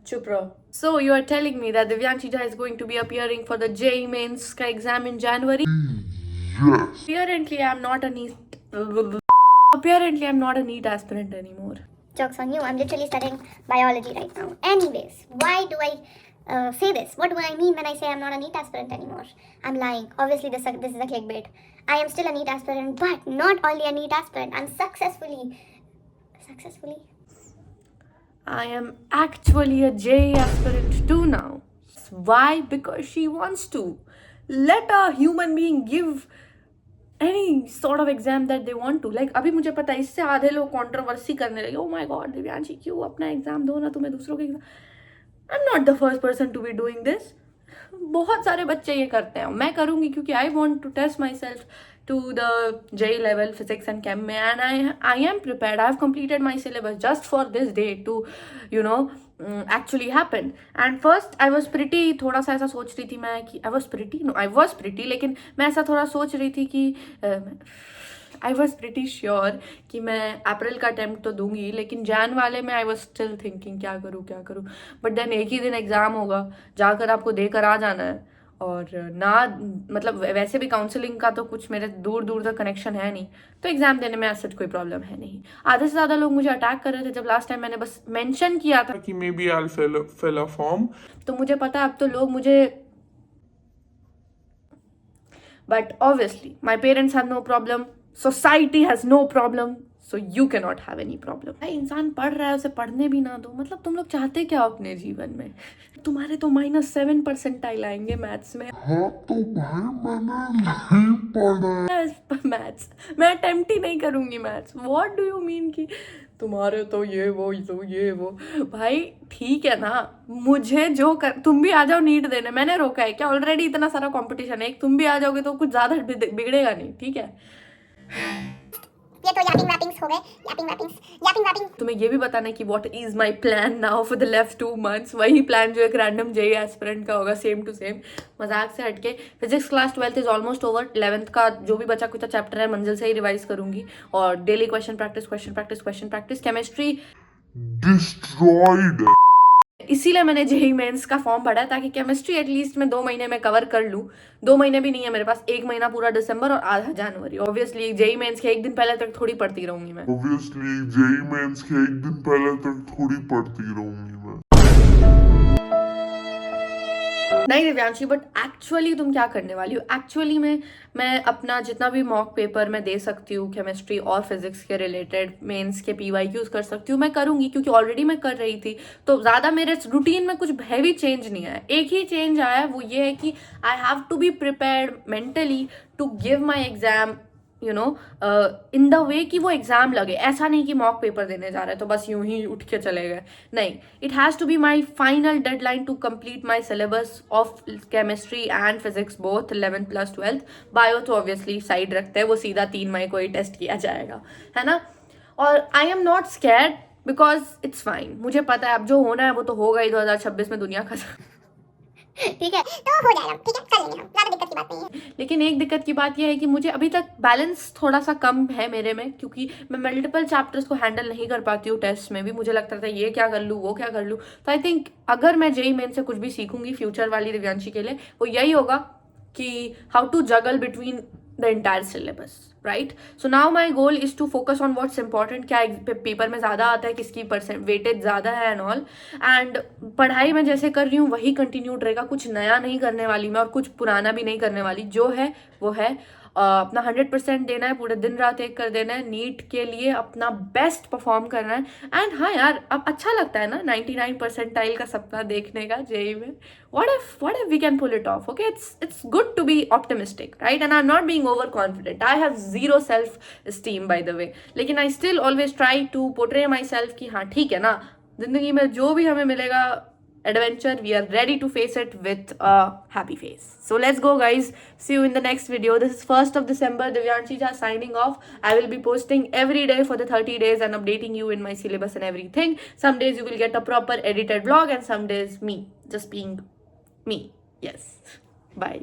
Chup raho. So you are telling me that Divyanshi Jha is going to be appearing for the JEE Mains ka exam in January? Yes. Apparently I'm not a NEET aspirant anymore. Jokes on you, I'm literally studying biology right now. Anyways, why do I say this? What do I mean when I say I'm not a NEET aspirant anymore? I'm lying. Obviously, this is a clickbait. I am still a NEET aspirant, but not only a NEET aspirant. I'm successfully. I am actually a JEE aspirant too now. Why? Because she wants to. Let a human being give any sort of exam that they want to. Like अभी मुझे पता है इससे आधे लोग controversy करने लगे. Oh my God, Divyanshi क्यों अपना एग्जाम दो ना, तुम्हें दूसरों के exam. I'm not the first person to be doing this. बहुत सारे बच्चे ये करते हैं. मैं करूँगी क्योंकि I want to test myself to the JEE level physics and chem में, and I am prepared. I have completed my syllabus just for this day to actually happen. And first I was pretty, थोड़ा सा ऐसा सोच रही थी मैं कि I was pretty, लेकिन मैं ऐसा थोड़ा सोच रही थी कि I was pretty sure कि मैं अप्रैल का अटेम्प्ट तो दूंगी, लेकिन जैन वाले में I was still thinking क्या करूँ. बट देन एक ही दिन एग्ज़ाम होगा, जाकर आपको देकर आ जाना है. और ना मतलब वैसे भी काउंसलिंग का तो कुछ मेरे दूर दूर तक कनेक्शन है नहीं, तो एग्जाम देने में ऐसा कोई प्रॉब्लम है नहीं. आधे से ज़्यादा लोग मुझे अटैक कर रहे थे जब लास्ट टाइम मैंने बस मेंशन किया था कि maybe I will fill a form. तो मुझे पता है अब तो लोग मुझे, but obviously my parents have no problem, society has no problem, so you can not have any problem. भाई इंसान पढ़ रहा है उसे पढ़ने भी ना दो. मतलब तुम लोग चाहते क्या हो अपने जीवन में? तुम्हारे तो -7% आएंगे मैथ्स में. हाँ तो भाई मैंने नहीं पढ़ा मैथ्स. मैं अटेम्प्ट ही नहीं करूंगी maths. What do you mean कि तुम्हारे तो ये वो. भाई ठीक है ना, मुझे जो कर, तुम भी आ जाओ नीट देने. मैंने रोका है क्या? ऑलरेडी इतना सारा कंपटीशन है. एक तुम भी आ जाओगे तो कुछ ज़्यादा बिगड़ेगा नहीं. ठीक है, ये तो यापिंग वैपिंग्स हो गए. यापिंग. तुम्हें ये भी बताना है कि what is my plan now for the left 2 months. वही प्लान जो एक रैंडम JEE एस्पिरेंट का होगा, सेम टू सेम. मजाक से हटके physics class 12th is almost over. 11th का जो भी बचा कुछ चैप्टर है मंजिल से ही रिवाइज करूंगी, और daily question practice. Chemistry destroyed. इसीलिए मैंने JEE मेंस का फॉर्म भरा ताकि केमिस्ट्री एटलीस्ट मैं 2 महीने में कवर कर लूँ. 2 महीने भी नहीं है मेरे पास, 1 महीना पूरा दिसंबर और आधा जनवरी. ऑब्वियसली JEE मेंस के एक दिन पहले तक थोड़ी पढ़ती रहूंगी मैं. नहीं दिव्यांशी, बट एक्चुअली तुम क्या करने वाली हो? एक्चुअली में मैं अपना जितना भी मॉक पेपर मैं दे सकती हूँ केमिस्ट्री और फिजिक्स के रिलेटेड, मेंस के PYQs कर सकती हूँ, मैं करूँगी क्योंकि ऑलरेडी मैं कर रही थी. तो ज़्यादा मेरे रूटीन में कुछ हैवी चेंज नहीं आया. एक ही चेंज आया, वो ये है कि I have to be prepared mentally to give my exam in the way कि वो एग्जाम लगे. ऐसा नहीं कि मॉक पेपर देने जा रहे तो बस यूं ही उठ के चले गए. नहीं, it has to be my final deadline to complete my syllabus of chemistry and physics both 11th + 12th. Bio तो ऑब्वियसली साइड रखते हैं, वो सीधा 3 मई को ही टेस्ट किया जाएगा, है ना. और I am not scared because it's fine. मुझे पता है अब जो होना है वो तो होगा ही. 2026 में दुनिया खत्म. ठीक है, तो हो जाएगा. ठीक है, कर लेंगे हम, ज़्यादा दिक्कत की बात नहीं है. लेकिन एक दिक्कत की बात यह है कि मुझे अभी तक बैलेंस थोड़ा सा कम है मेरे में, क्योंकि मैं मल्टीपल चैप्टर्स को हैंडल नहीं कर पाती हूँ. टेस्ट में भी मुझे लगता था ये क्या कर लूँ वो क्या कर लूँ. तो आई थिंक अगर मैं JEE मेन से कुछ भी सीखूंगी फ्यूचर वाली दिव्यांशी के लिए, वो यही होगा कि how to juggle between the entire syllabus, right. So now my goal is to focus on what's important. क्या पेपर में ज़्यादा आता है, किसकी % वेटेज ज़्यादा है एंड ऑल. एंड पढ़ाई मैं जैसे कर रही हूँ वही कंटिन्यूड रहेगा. कुछ नया नहीं करने वाली मैं और कुछ पुराना भी नहीं करने वाली. जो है वो है. अपना 100% देना है, पूरे दिन रात एक कर देना है, नीट के लिए अपना बेस्ट परफॉर्म करना है. एंड हाँ यार, अब अच्छा लगता है ना 99 परसेंटाइल का सपना देखने का JEE में. what if we can pull it off? Okay, it's good to be optimistic, right? And I'm not being overconfident. I have zero self esteem, by the way. लेकिन I still always try to portray myself कि हाँ ठीक है ना, जिंदगी में जो भी हमें मिलेगा adventure, we are ready to face it with a happy face. So let's go guys, see you in the next video. This is 1st of December, Divyanshi Jha signing off. I will be posting every day for the 30 days and updating you in my syllabus and everything. Some days you will get a proper edited vlog and some days me just being me. Yes, bye.